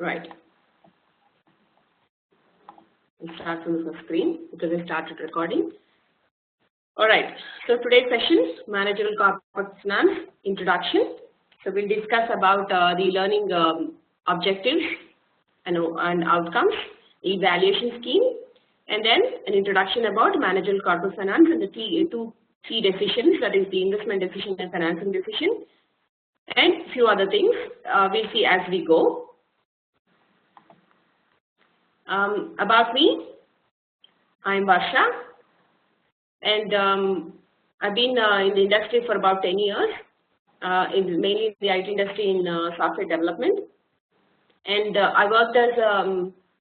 Right. We'll start from the first screen because I started recording. Alright, so today's session, Managerial Corporate Finance Introduction. So we'll discuss about the learning objectives and outcomes, the evaluation scheme, and then an introduction about Managerial Corporate Finance and the two key decisions, that is the investment decision and financing decision, and few other things we'll see as we go. About me, I'm Varsha, and I've been in the industry for about 10 years, mainly in the IT industry in software development. And I worked as,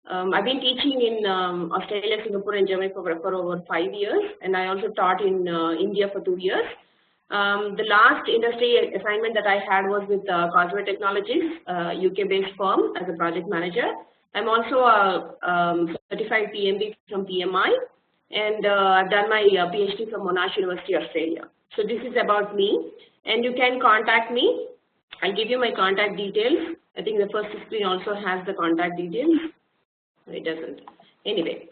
I've been teaching in Australia, Singapore and Germany for over 5 years, and I also taught in India for 2 years. The last industry assignment that I had was with Causeway Technologies, UK-based firm, as a project manager. I'm also a certified PMB from PMI, and I've done my PhD from Monash University, Australia. So this is about me, and you can contact me. I'll give you my contact details. I think the first screen also has the contact details. It doesn't. Anyway,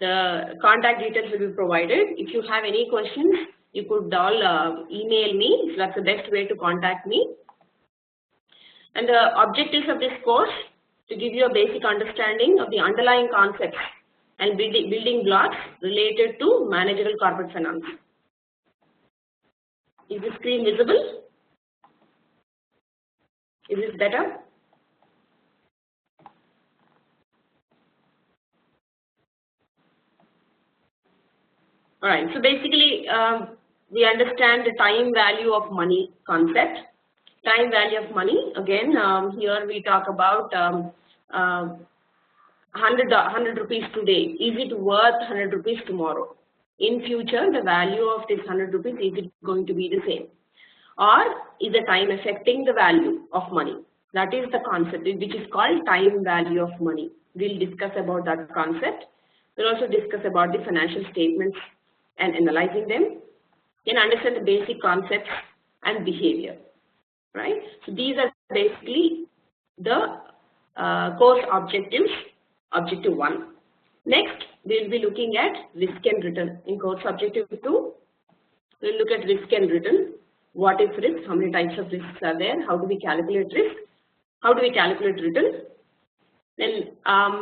the contact details will be provided. If you have any questions, you could all email me. So that's the best way to contact me. And the objectives of this course, to give you a basic understanding of the underlying concepts and building blocks related to managerial corporate finance. Is the screen visible? Is this better? All right, so basically we understand the time value of money concept. Time value of money, again, here we talk about 100 rupees today. Is it worth 100 rupees tomorrow? In future, the value of this 100 rupees, is it going to be the same? Or is the time affecting the value of money? That is the concept, which is called time value of money. We'll discuss about that concept. We'll also discuss about the financial statements and analyzing them. Then understand the basic concepts and behavior. Right? So these are basically the course objectives, objective 1. Next, we'll be looking at risk and return. In course objective 2, we'll look at risk and return. What is risk? How many types of risks are there? How do we calculate risk? How do we calculate return? Then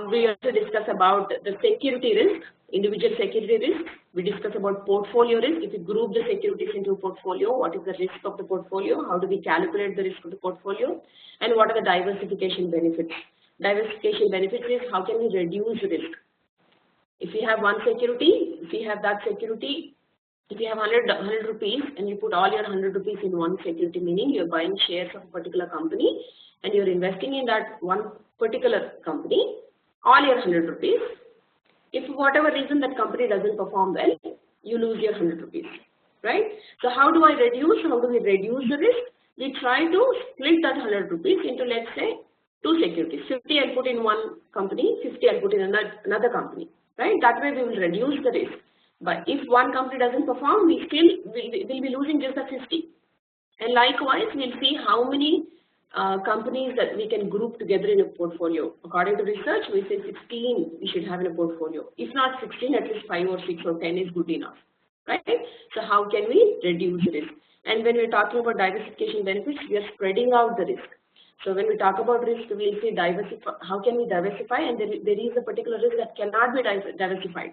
we also discuss about the security risk, individual security risk. We discuss about portfolio risk. If you group the securities into a portfolio, what is the risk of the portfolio? How do we calculate the risk of the portfolio? And what are the diversification benefits? Diversification benefits is how can we reduce risk? If you have one security, if you have that security, if you have 100 rupees and you put all your 100 rupees in one security, meaning you're buying shares of a particular company and you're investing in that one particular company, all your 100 rupees. If for whatever reason that company doesn't perform well, you lose your 100 rupees, right? So how do we reduce the risk? We try to split that 100 rupees into, let's say, 2 securities. 50 I'll put in one company, 50 I'll put in another company, right? That way we will reduce the risk. But if one company doesn't perform, we will be losing just the 50. And likewise, we'll see how many companies that we can group together in a portfolio. According to research, we say 16 we should have in a portfolio. If not 16, at least 5 or 6 or 10 is good enough, right? So how can we reduce risk? And when we're talking about diversification benefits, we are spreading out the risk. So when we talk about risk, we'll say how can we diversify? And there is a particular risk that cannot be diversified.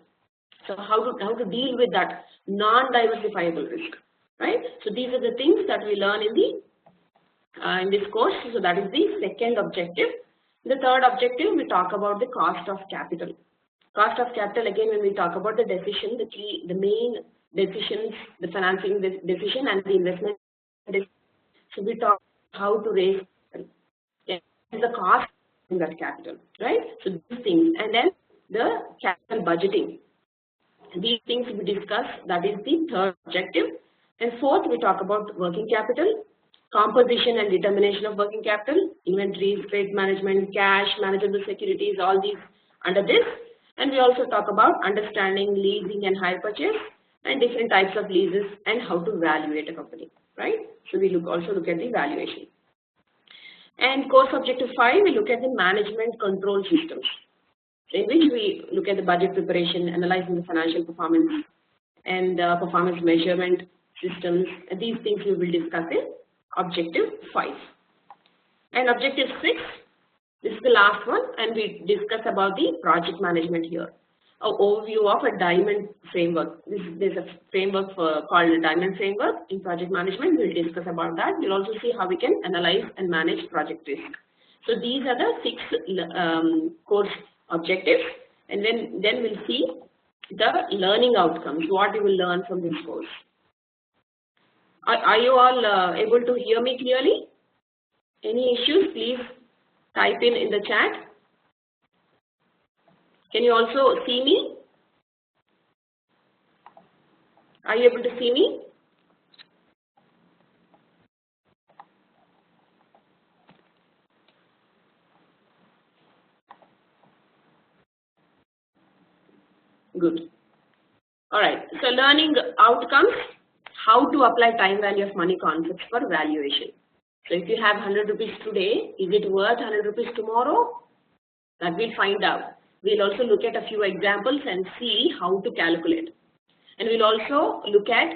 So how to deal with that non-diversifiable risk, right? So these are the things that we learn in this course. So that is the second objective. The third objective, we talk about the cost of capital. Cost of capital, again, when we talk about the decision, the main decisions, the financing decision and the investment decision. So we talk how to raise the cost in that capital, right? So these things, and then the capital budgeting. These things we discuss, that is the third objective. And fourth, we talk about working capital, composition and determination of working capital, inventories, trade management, cash, manageable securities, all these under this. And we also talk about understanding leasing and hire purchase and different types of leases and how to valuate a company, right? So we also look at the valuation. And course objective 5, we look at the management control systems, in which we look at the budget preparation, analyzing the financial performance, and performance measurement systems. These things we will discuss in objective 5. And objective 6, this is the last one, and we discuss about the project management here. An overview of a diamond framework. There's a framework called the diamond framework in project management. We'll discuss about that. We'll also see how we can analyze and manage project risk. So these are the 6 course objectives, and then we'll see the learning outcomes, what you will learn from this course. Are you all able to hear me clearly? Any issues, please type in the chat. Can you also see me? Are you able to see me? Good. All right. So learning outcomes, how to apply time value of money concepts for valuation. So if you have 100 rupees today, is it worth 100 rupees tomorrow? That we'll find out. We'll also look at a few examples and see how to calculate. And we'll also look at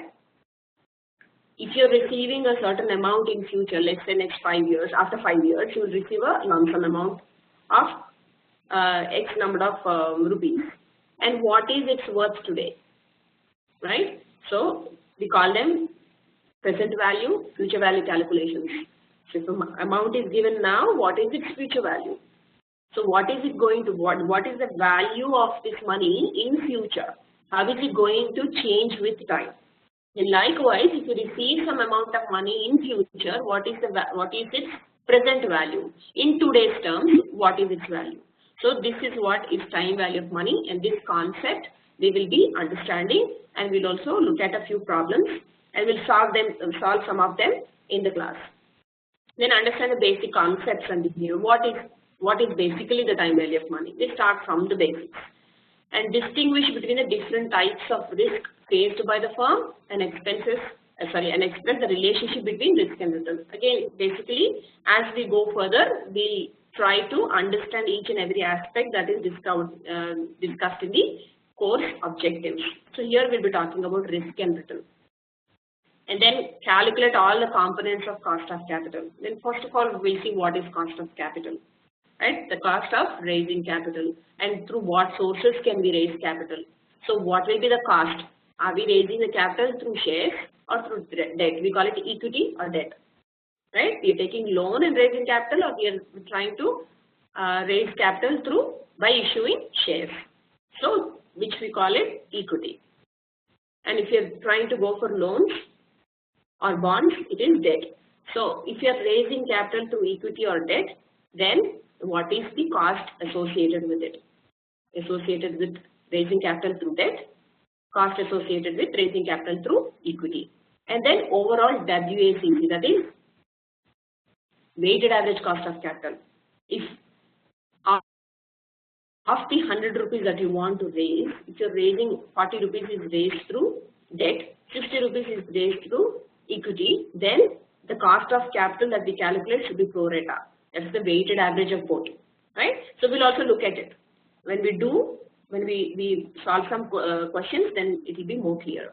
if you're receiving a certain amount in future, let's say next 5 years, after 5 years, you will receive a lump sum amount of X number of rupees. And what is its worth today, right? So we call them present value, future value calculations. So if the amount is given now, what is its future value? So what is it going to, what is the value of this money in future? How is it going to change with time? And likewise, if you receive some amount of money in future, what is its present value? In today's terms, what is its value? So this is what is time value of money, and this concept we will be understanding, and we'll also look at a few problems and we'll solve some of them in the class. Then understand the basic concepts and behavior. What is basically the time value of money? We start from the basics and distinguish between the different types of risk faced by the firm and express the relationship between risk and return. Again, basically, as we go further, we try to understand each and every aspect that is discussed in the course objectives. So here we'll be talking about risk and return. And then calculate all the components of cost of capital. Then first of all, we'll see what is cost of capital. Right? The cost of raising capital, and through what sources can we raise capital. So what will be the cost? Are we raising the capital through shares or through debt? We call it equity or debt. Right? We are taking loan and raising capital, or we are trying to raise capital by issuing shares. So which we call it equity. And if you are trying to go for loans or bonds, it is debt. So if you are raising capital through equity or debt, then what is the cost associated with it? Associated with raising capital through debt, cost associated with raising capital through equity. And then overall WACC, that is weighted average cost of capital. If of the 100 rupees that you want to raise, if you're raising 40 rupees is raised through debt, 60 rupees is raised through equity, then the cost of capital that we calculate should be pro rata. That's the weighted average of both, right? So we'll also look at it. When we solve some questions, then it will be more clear.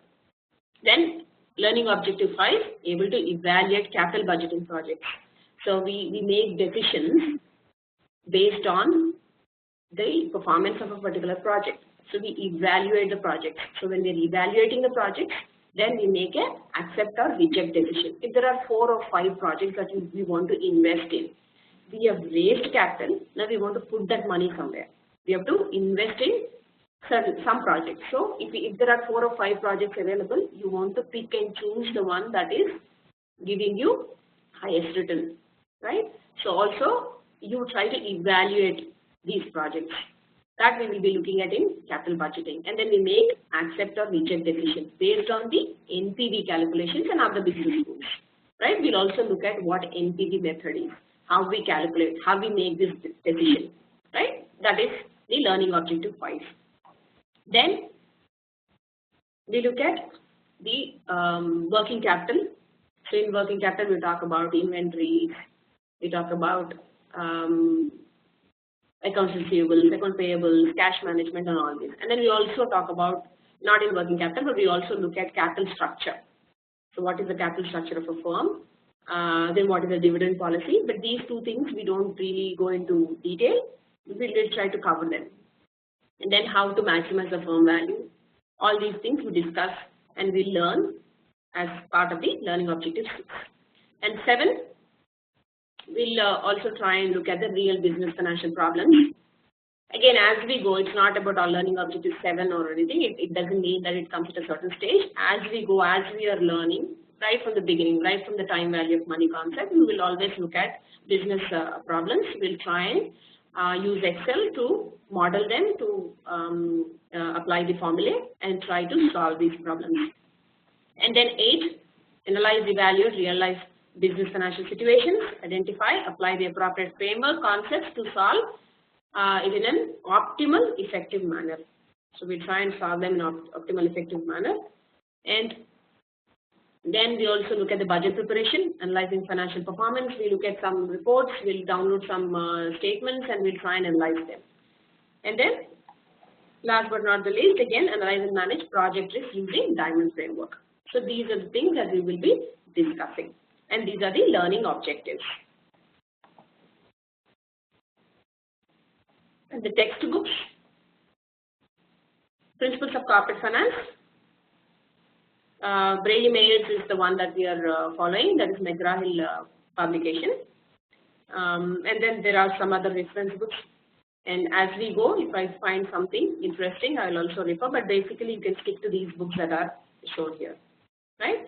Then learning objective 5, able to evaluate capital budgeting projects. So we make decisions based on the performance of a particular project. So we evaluate the projects. So when we're evaluating the projects, then we make a accept or reject decision. If there are 4 or 5 projects that we want to invest in, we have raised capital, now we want to put that money somewhere. We have to invest in some projects. So if there are 4 or 5 projects available, you want to pick and choose the one that is giving you highest return, right? So also you try to evaluate these projects. That we will be looking at in capital budgeting. And then we make accept or reject decisions based on the NPV calculations and other business rules, right? We'll also look at what NPV method is, how we calculate, how we make this decision, right? That is the learning objective 5. Then we look at the working capital. So in working capital, we talk about inventories, we we talk about accounts receivables, account payables, cash management and all this. And then we also talk about, not in working capital, but we also look at capital structure. So what is the capital structure of a firm? Then what is the dividend policy? But these two things we don't really go into detail. We will try to cover them. And then how to maximize the firm value. All these things we discuss and we learn as part of the learning objective 6. And 7, we'll also try and look at the real business financial problems. Again, as we go, it's not about our learning objective 7 or anything. It doesn't mean that it comes at a certain stage. As we go, as we are learning, right from the beginning, right from the time value of money concept, we will always look at business problems. We'll try and use Excel to model them, to apply the formula and try to solve these problems. And then 8, analyze, evaluate, realize business financial situations, identify, apply the appropriate framework concepts to solve it in an optimal, effective manner. So we try and solve them in an optimal, effective manner. And then we also look at the budget preparation, analyzing financial performance. We look at some reports, we'll download some statements and we'll try and analyze them. And then last but not the least, again, analyze and manage project risk using Diamond framework. So these are the things that we will be discussing. And these are the learning objectives. And the textbooks, Principles of Corporate Finance. Brady Mayers is the one that we are following, that is McGraw-Hill publication. And then there are some other reference books. And as we go, if I find something interesting, I will also refer, but basically you can stick to these books that are shown here, right?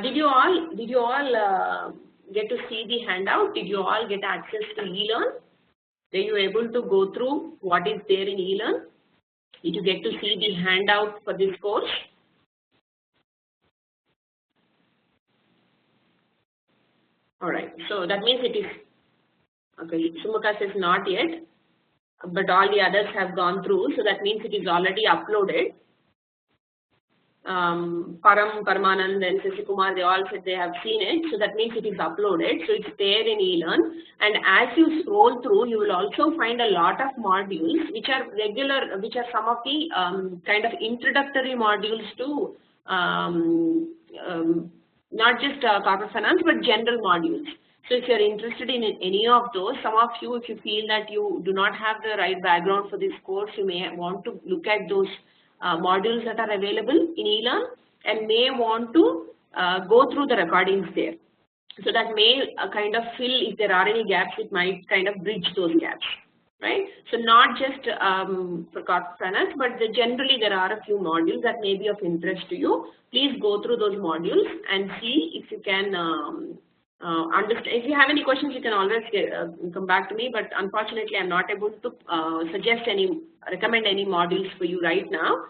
Did you all get to see the handout? Did you all get access to eLearn? Were you able to go through what is there in eLearn? Did you get to see the handout for this course? All right, so that means it is, okay, Sumukha says not yet, but all the others have gone through, so that means it is already uploaded. Param, Parmanand and Sasikumar, they all said they have seen it, so that means it is uploaded, so it's there in eLearn. And as you scroll through, you will also find a lot of modules which are regular, which are some of the kind of introductory modules to not just corporate finance, but general modules. So if you're interested in any of those, some of you, if you feel that you do not have the right background for this course, you may want to look at those modules that are available in eLearn and may want to go through the recordings there. So that may kind of fill, if there are any gaps, it might kind of bridge those gaps, right? So not just for corporate finance, but generally there are a few modules that may be of interest to you. Please go through those modules and see if you can understand. If you have any questions, you can always come back to me, but unfortunately I'm not able to recommend any modules for you right now.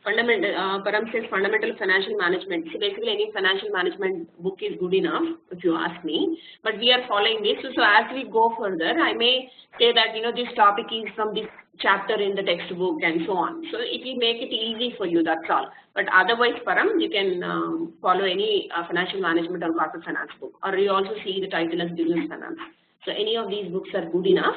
Param says fundamental financial management. So basically any financial management book is good enough if you ask me, but we are following this. So as we go further, I may say that, you know, this topic is from this chapter in the textbook and so on. So it will make it easy for you, that's all. But otherwise, Param, you can follow any financial management or corporate finance book, or you also see the title as business finance. So any of these books are good enough.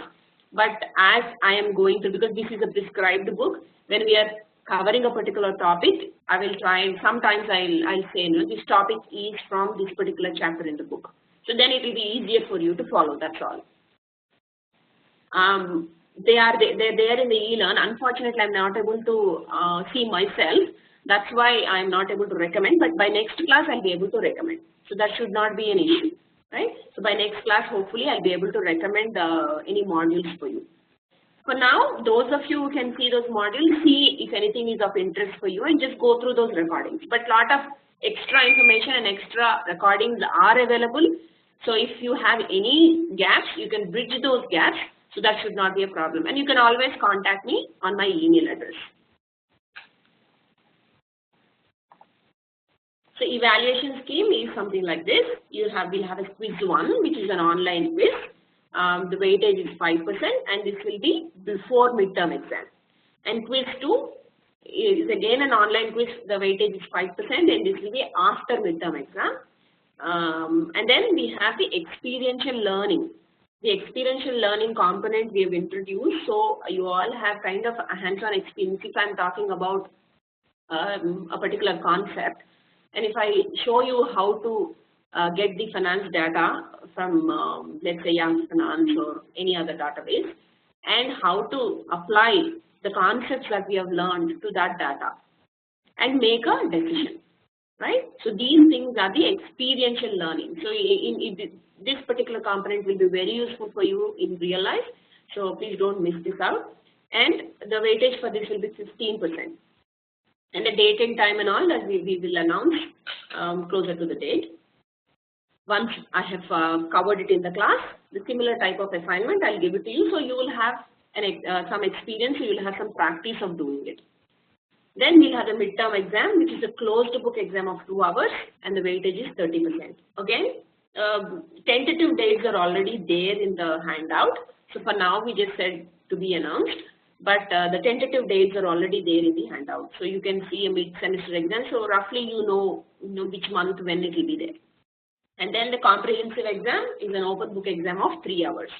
But as I am going to, because this is a prescribed book, when we are covering a particular topic, I will try, and sometimes I'll say, you know, this topic is from this particular chapter in the book. So then it will be easier for you to follow, that's all. They're there in the eLearn. Unfortunately, I'm not able to see myself. That's why I'm not able to recommend, but by next class, I'll be able to recommend. So that should not be an issue, right? So by next class, hopefully, I'll be able to recommend any modules for you. For now, those of you who can see those modules, see if anything is of interest for you and just go through those recordings. But a lot of extra information and extra recordings are available. So if you have any gaps, you can bridge those gaps. So that should not be a problem. And you can always contact me on my email address. So evaluation scheme is something like this. We'll have a quiz 1, which is an online quiz. The weightage is 5%, and this will be before midterm exam. And quiz 2, It's again an online quiz. The weightage is 5%, and this will be after midterm exam. And then we have the experiential learning. The experiential learning component we have introduced, so you all have kind of a hands-on experience. If I'm talking about a particular concept, and if I show you how to get the finance data from, let's say, Young Finance or any other database, and how to apply the concepts that we have learned to that data and make a decision, right? So these things are the experiential learning. So this particular component will be very useful for you in real life. So please don't miss this out. And the weightage for this will be 15%. And the date and time and all that we will announce closer to the date. Once I have covered it in the class, the similar type of assignment, I'll give it to you. So you will have some experience, you will have some practice of doing it. Then we'll have a midterm exam, which is a closed book exam of 2 hours, and the weightage is 30%. Again, tentative dates are already there in the handout. So for now, we just said to be announced, but the tentative dates are already there in the handout. So you can see a mid-semester exam. So roughly you know which month when it will be there. And then the comprehensive exam is an open book exam of 3 hours,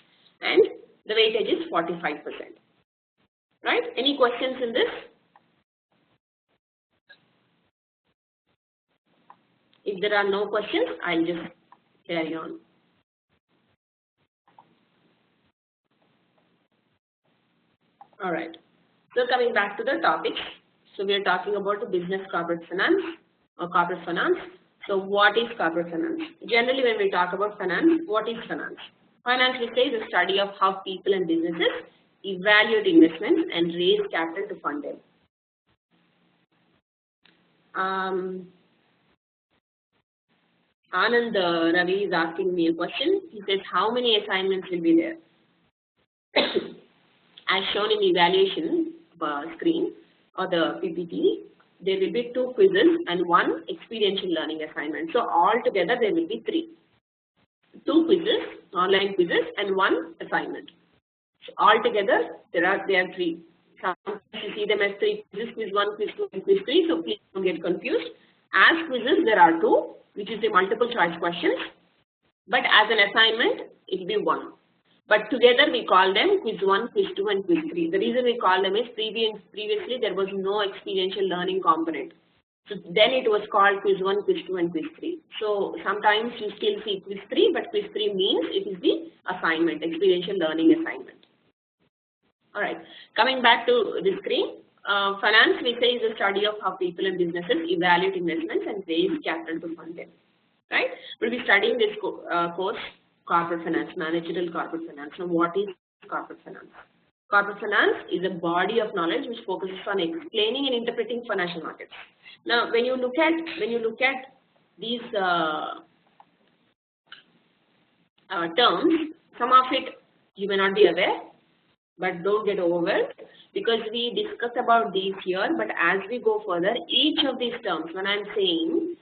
and the weightage is 45%. Right? Any questions in this? If there are no questions, I'll just carry on. All right. So coming back to the topic. So we are talking about the business corporate finance or corporate finance. So what is corporate finance? Generally, when we talk about finance, what is finance? Finance, we say, is the study of how people and businesses evaluate investments and raise capital to fund them. Anand Ravi is asking me a question. He says, how many assignments will be there? As shown in the evaluation screen or the PPT, there will be 2 quizzes and 1 experiential learning assignment. So altogether there will be 3. 2 quizzes, online quizzes, and 1 assignment. So altogether there are 3. Sometimes you see them as 3 quizzes, quiz 1, quiz 2, and quiz 3. So please don't get confused. As quizzes there are 2, which is the multiple choice questions. But as an assignment, it will be 1. But together we call them quiz 1, quiz 2, and quiz 3. The reason we call them is previously there was no experiential learning component. So then it was called quiz 1, quiz 2, and quiz 3. So sometimes you still see quiz 3, but quiz 3 means it is the assignment, experiential learning assignment. All right, coming back to the screen. Finance, we say, is the study of how people and businesses evaluate investments and raise capital to fund them. Right? We'll be studying this course, corporate finance, managerial corporate finance. Now, what is corporate finance? Corporate finance is a body of knowledge which focuses on explaining and interpreting financial markets. Now, when you look at these terms, some of it you may not be aware, but don't get overwhelmed because we discussed about these here. But as we go further, each of these terms, when I'm saying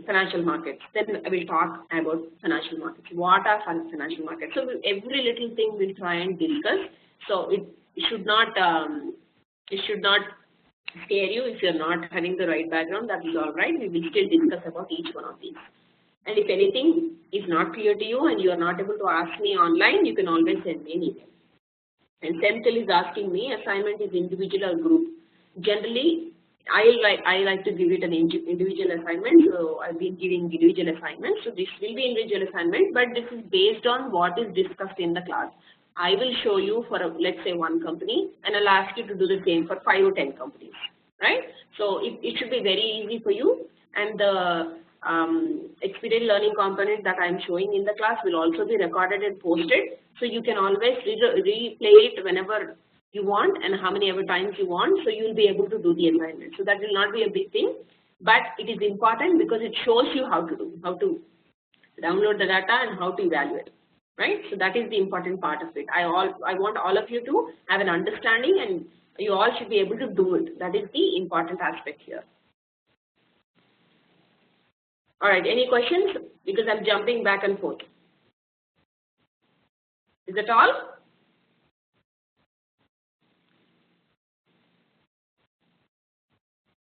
financial markets, then I will talk about financial markets. What are financial markets? So every little thing we'll try and discuss. So it should not scare you if you're not having the right background. That is all right. We will still discuss about each one of these. And if anything is not clear to you and you are not able to ask me online, you can always send me an email. And Senthil is asking me, assignment is individual or group. Generally, I like to give it an individual assignment, so I've been giving individual assignments. So this will be individual assignment, but this is based on what is discussed in the class. I will show you for, let's say, 1 company, and I'll ask you to do the same for 5 or 10 companies, right? So it should be very easy for you, and the experiential learning component that I'm showing in the class will also be recorded and posted, so you can always replay it whenever you want and how many ever times you want, so you will be able to do the assignment. So that will not be a big thing, but it is important because it shows you how to download the data and how to evaluate, right? So that is the important part of it. I want all of you to have an understanding, and you all should be able to do it. That is the important aspect here. All right, any questions? Because I'm jumping back and forth. Is that all?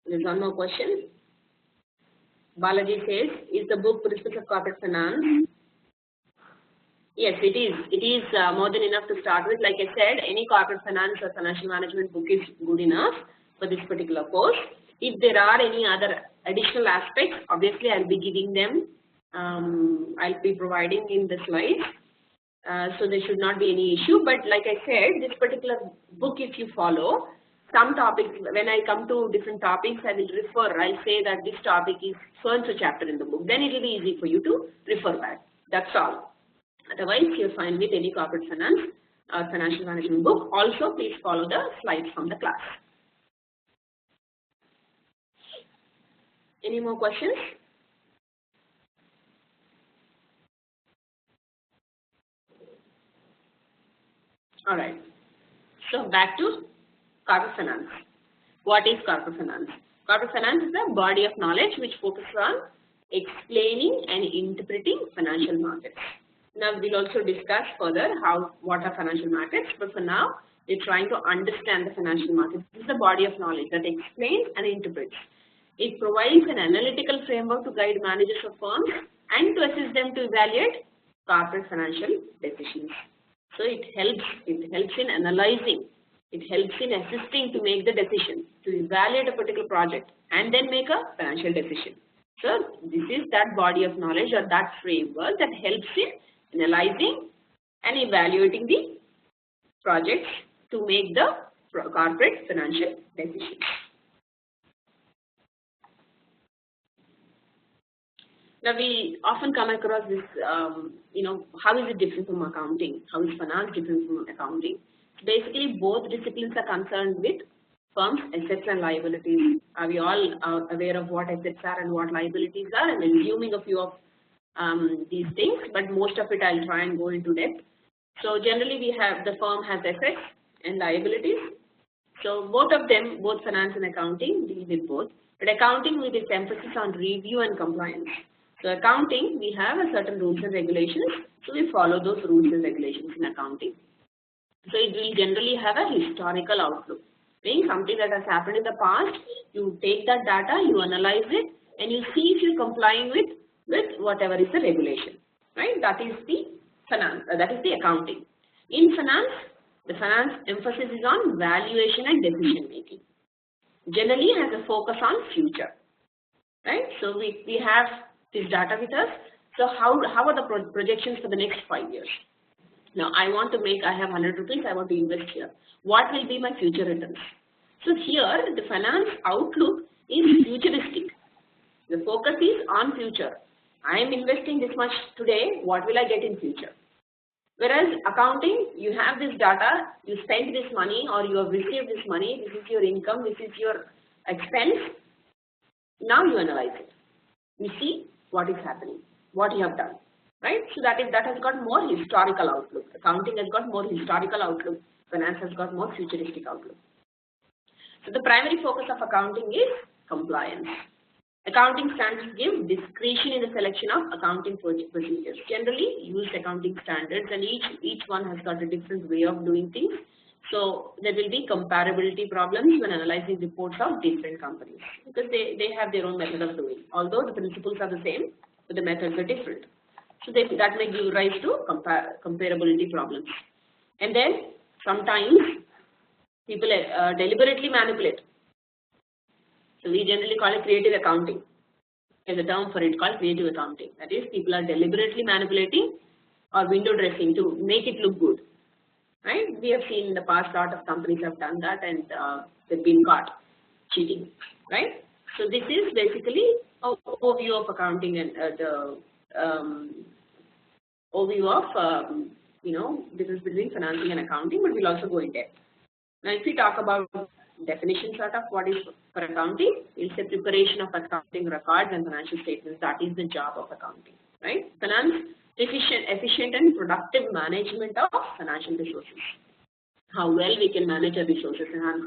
There's one more question. Balaji says, is the book Principles of Corporate Finance? Yes, it is. It is more than enough to start with. Like I said, any corporate finance or financial management book is good enough for this particular course. If there are any other additional aspects, obviously I'll be giving them. I'll be providing in the slides. So there should not be any issue. But like I said, this particular book, if you follow, some topics, when I come to different topics, I will refer. I'll say that this topic is so-and-so chapter in the book. Then it will be easy for you to refer back. That's all. Otherwise, you're fine with any corporate finance or financial management book. Also, please follow the slides from the class. Any more questions? All right. So back to corporate finance. What is corporate finance? Corporate finance is a body of knowledge which focuses on explaining and interpreting financial markets. Now we'll also discuss further what are financial markets, but for now we're trying to understand the financial markets. This is a body of knowledge that explains and interprets. It provides an analytical framework to guide managers of firms and to assist them to evaluate corporate financial decisions. So it helps in analyzing, it helps in assisting to make the decision, to evaluate a particular project and then make a financial decision. So this is that body of knowledge or that framework that helps in analyzing and evaluating the projects to make the corporate financial decisions. Now we often come across this, how is it different from accounting? How is finance different from accounting? Basically, both disciplines are concerned with firms' assets and liabilities. Are we all aware of what assets are and what liabilities are? I'm assuming a few of these things, but most of it I'll try and go into depth. So generally the firm has assets and liabilities. So both of them, both finance and accounting, deal with both. But accounting with its emphasis on review and compliance. So accounting, we have a certain rules and regulations. So we follow those rules and regulations in accounting. So it will generally have a historical outlook. Being something that has happened in the past, you take that data, you analyze it, and you see if you're complying with whatever is the regulation, right? That is the finance, that is the accounting. In finance, the finance emphasis is on valuation and decision making. Generally has a focus on future, right? So we have this data with us. So how are the projections for the next 5 years? Now I have 100 rupees, I want to invest here. What will be my future returns? So here the finance outlook is futuristic. The focus is on future. I am investing this much today, what will I get in future? Whereas accounting, you have this data, you spend this money or you have received this money, this is your income, this is your expense. Now you analyze it. You see what is happening, what you have done, right? So that has got more historical outlook. Accounting has got more historical outlook. Finance has got more futuristic outlook. So the primary focus of accounting is compliance. Accounting standards give discretion in the selection of accounting procedures. Generally, used accounting standards, and each one has got a different way of doing things. So there will be comparability problems when analyzing reports of different companies because they have their own method of doing. Although the principles are the same, but the methods are different. So that may give rise to comparability problems. And then sometimes people deliberately manipulate. So we generally call it creative accounting. There's a term for it called creative accounting. That is, people are deliberately manipulating or window dressing to make it look good. Right? We have seen in the past a lot of companies have done that and they've been caught cheating. Right? So this is basically an overview of accounting and the overview of difference between financing and accounting, but we'll also go in depth. Now, if we talk about definition sort of what is for accounting, it's a preparation of accounting records and financial statements. That is the job of accounting, right? Finance, efficient and productive management of financial resources. How well we can manage our resources and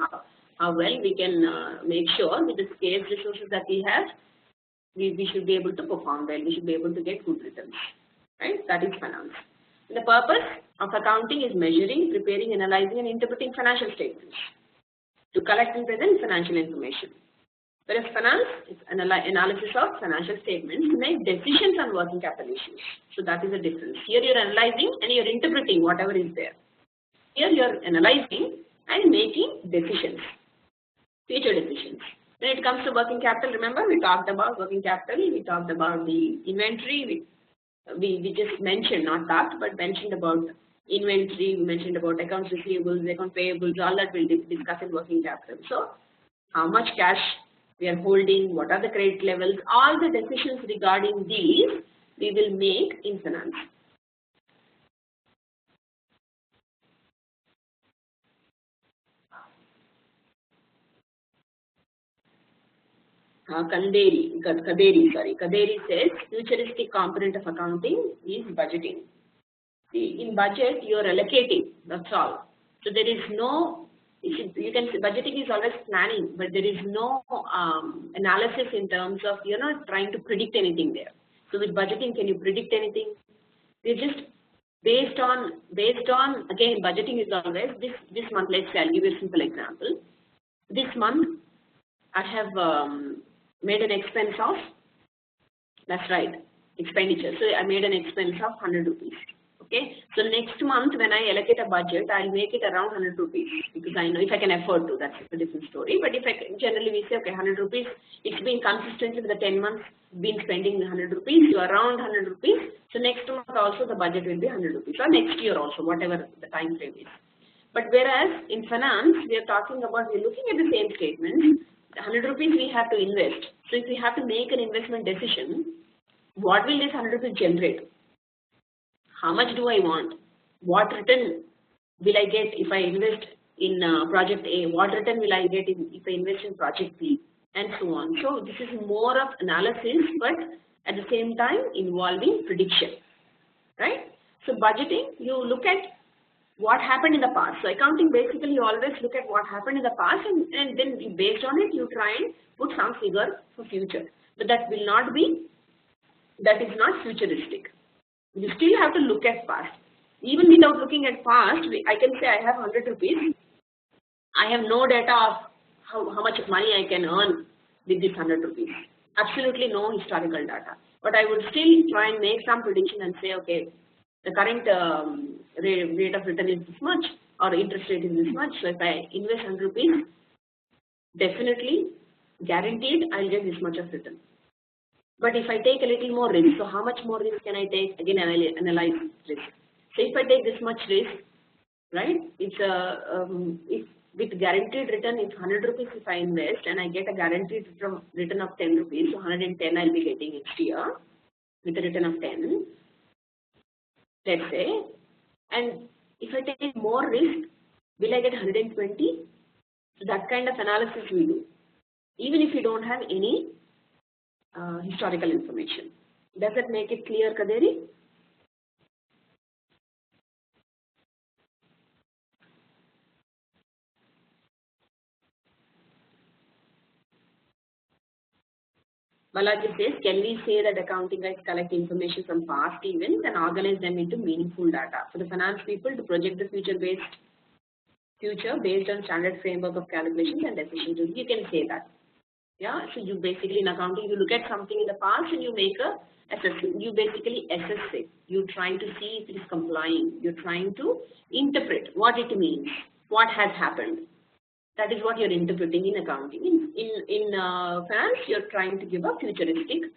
how well we can make sure with the scarce resources that we have, we should be able to perform well. We should be able to get good returns, right? That is finance. And the purpose of accounting is measuring, preparing, analyzing, and interpreting financial statements to collect and present financial information. Whereas finance is analysis of financial statements to make decisions on working capital issues. So that is the difference. Here you're analyzing and you're interpreting whatever is there. Here you're analyzing and making decisions, future decisions. When it comes to working capital, remember we talked about working capital, we talked about the inventory, we just mentioned, not talked, but mentioned about inventory, we mentioned about accounts receivables, account payables, all that we'll discuss in working capital. So how much cash we are holding, what are the credit levels, all the decisions regarding these we will make in finance. Kaderi says futuristic component of accounting is budgeting. See, in budget you are allocating, that's all. So there is no, you can say budgeting is always planning, but there is no analysis in terms of you're not trying to predict anything there. So with budgeting, can you predict anything? We're just based on again, budgeting is always this month. Let's say I'll give you a simple example. This month I have made an expense of, that's right, expenditure. So I made an expense of 100 rupees. Okay. So next month when I allocate a budget, I'll make it around 100 rupees because I know if I can afford to, that's a different story. But if I generally we say, okay, 100 rupees, it's been consistently with the 10 months, been spending 100 rupees, so around 100 rupees. So next month also the budget will be 100 rupees or next year also, whatever the time frame is. But whereas in finance, we are talking about, we're looking at the same statements, 100 rupees we have to invest. So if we have to make an investment decision, what will this 100 rupees generate? How much do I want? What return will I get if I invest in project A? What return will I get if I invest in project B? And so on. So this is more of analysis, but at the same time involving prediction, right? So budgeting, you look at what happened in the past. So accounting basically you always look at what happened in the past and then based on it you try and put some figure for future. But that will not be, that is not futuristic. You still have to look at past. Even without looking at past, I can say I have 100 rupees. I have no data of how much money I can earn with this 100 rupees. Absolutely no historical data. But I would still try and make some prediction and say, okay, the current rate of return is this much or interest rate is this much. So if I invest 100 rupees, definitely guaranteed I'll get this much of return. But if I take a little more risk, so how much more risk can I take? Again, analyze risk. So if I take this much risk, right? It's if with guaranteed return, it's 100 rupees if I invest and I get a guaranteed return of 10 rupees, so 110 I'll be getting next year with a return of 10, let's say. And if I take more risk, will I get 120? So that kind of analysis we do, even if you don't have any historical information. Does that make it clear, Kaderi? Balaji says, can we say that accounting guys collect information from past events and organize them into meaningful data for the finance people to project the future based on standard framework of calculations and decisions? You can say that. Yeah, so you basically in accounting, you look at something in the past and you make a assessment. You basically assess it. You're trying to see if it is complying. You're trying to interpret what it means, what has happened. That is what you're interpreting in accounting. In finance, you're trying to give a futuristic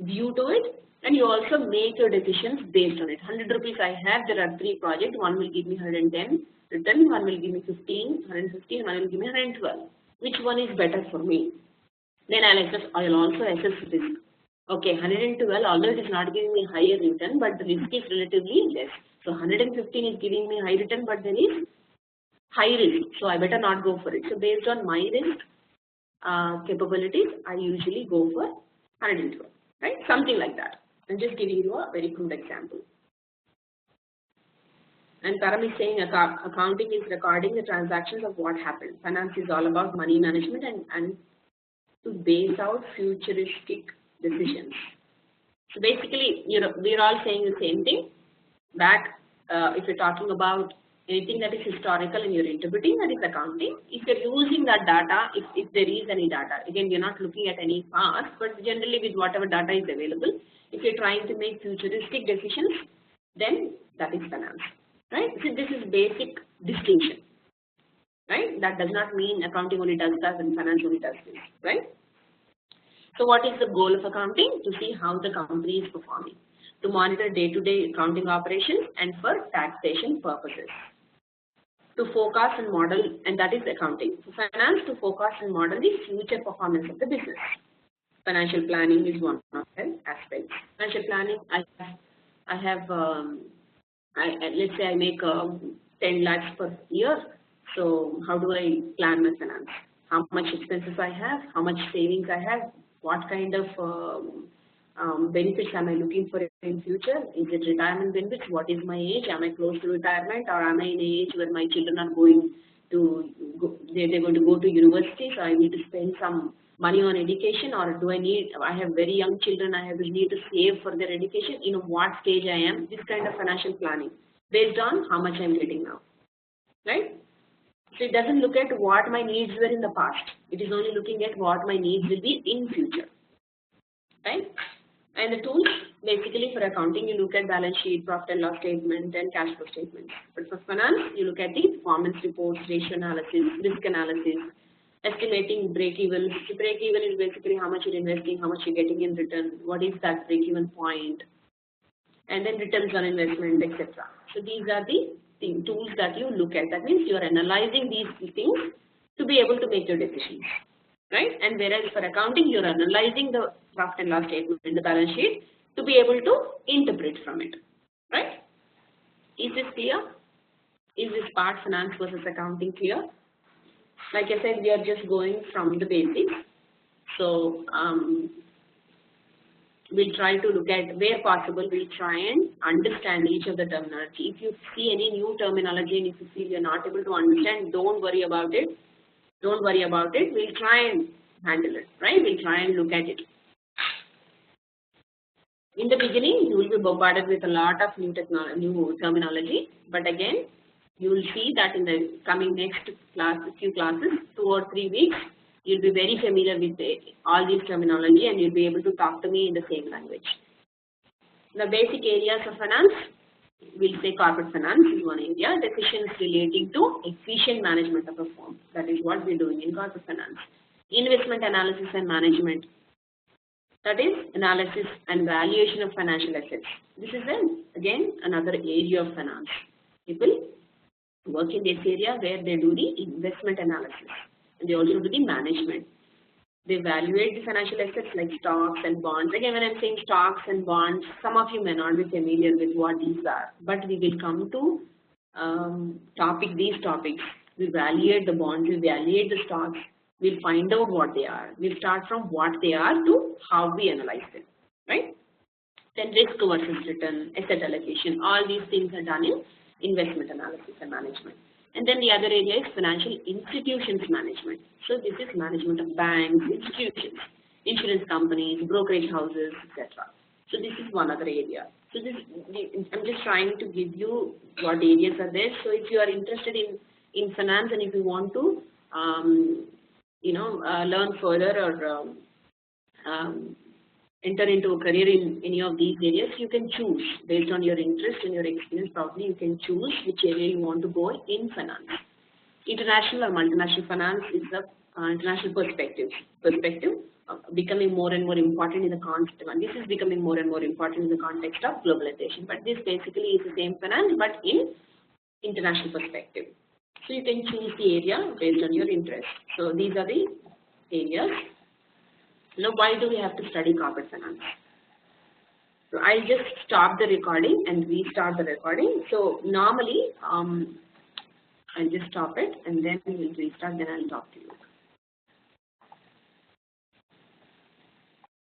view to it, and you also make your decisions based on it. 100 rupees I have, there are 3 projects. One will give me 110 return, one will give me 150, and one will give me 112. Which one is better for me? Then I'll also assess risk. Okay, 112, although it is not giving me higher return, but the risk is relatively less. So 115 is giving me high return, but there is high risk, so I better not go for it. So based on my risk capabilities, I usually go for 112, right? Something like that. I'm just giving you a very crude example. And Param is saying accounting is recording the transactions of what happened. Finance is all about money management and to base out futuristic decisions. So basically, we're all saying the same thing. Back, if you're talking about Anything that is historical and you're interpreting, that is accounting. If you're using that data, if there is any data, again, we're not looking at any past, but generally with whatever data is available, if you're trying to make futuristic decisions, then that is finance, right? So this is basic distinction, right? That does not mean accounting only does that and finance only does this, right? So what is the goal of accounting? To see how the company is performing, to monitor day-to-day accounting operations, and for taxation purposes. To forecast and model, and that is accounting. For finance, to forecast and model the future performance of the business. Financial planning is one of the aspects. Financial planning, let's say I make 10 lakhs per year. So how do I plan my finance? How much expenses I have? How much savings I have? What kind of benefits am I looking for in future? Is it retirement benefits? What is my age? Am I close to retirement, or am I in an age where my children are going to they're going to go to university, so I need to spend some money on education, or do I have very young children, I need to save for their education, what stage I am, this kind of financial planning based on how much I'm getting now, right? So it doesn't look at what my needs were in the past. It is only looking at what my needs will be in future, right? And the tools, basically for accounting, you look at balance sheet, profit and loss statement, and cash flow statements. But for finance, you look at the performance reports, ratio analysis, risk analysis, estimating break-even. So break-even is basically how much you're investing, how much you're getting in return, what is that break-even point, and then returns on investment, etc. So these are the tools that you look at. That means you're analyzing these things to be able to make your decisions, right? And whereas for accounting, you're analyzing the profit and loss statement in the balance sheet to be able to interpret from it, right? Is this clear? Is this part finance versus accounting clear? Like I said, we are just going from the basics. So we'll try to look at, where possible, we'll try and understand each of the terminology. If you see any new terminology and if you feel you're not able to understand, don't worry about it. Don't worry about it. We'll try and handle it, right? We'll try and look at it. In the beginning, you will be bombarded with a lot of new terminology, but again, you will see that in the coming next few classes, 2 or 3 weeks, you'll be very familiar with all these terminology and you'll be able to talk to me in the same language. The basic areas of finance, we'll say corporate finance is one area, decisions relating to efficient management of a firm. That is what we're doing in corporate finance. Investment analysis and management. That is analysis and valuation of financial assets. This is again another area of finance. People work in this area where they do the investment analysis and they also do the management. They evaluate the financial assets like stocks and bonds. Again, when I'm saying stocks and bonds, some of you may not be familiar with what these are, but we will come to these topics. We evaluate the bonds, we evaluate the stocks. We'll find out what they are. We'll start from what they are to how we analyze them, right? Then risk versus return, asset allocation, all these things are done in investment analysis and management. And then the other area is financial institutions management. So this is management of banks, institutions, insurance companies, brokerage houses, etc. So this is one other area. So I'm just trying to give you what areas are there. So if you are interested in finance and if you want to learn further or enter into a career in any of these areas, you can choose based on your interest and your experience. Probably you can choose which area you want to go in finance. International or multinational finance is the international perspective becoming more and more important in the context. This is becoming more and more important in the context of globalization. But this basically is the same finance, but in international perspective. So you can choose the area based on your interest. So these are the areas. Now, why do we have to study corporate finance? So I'll just stop the recording and restart the recording. So normally, I'll just stop it and then we'll restart, then I'll talk to you.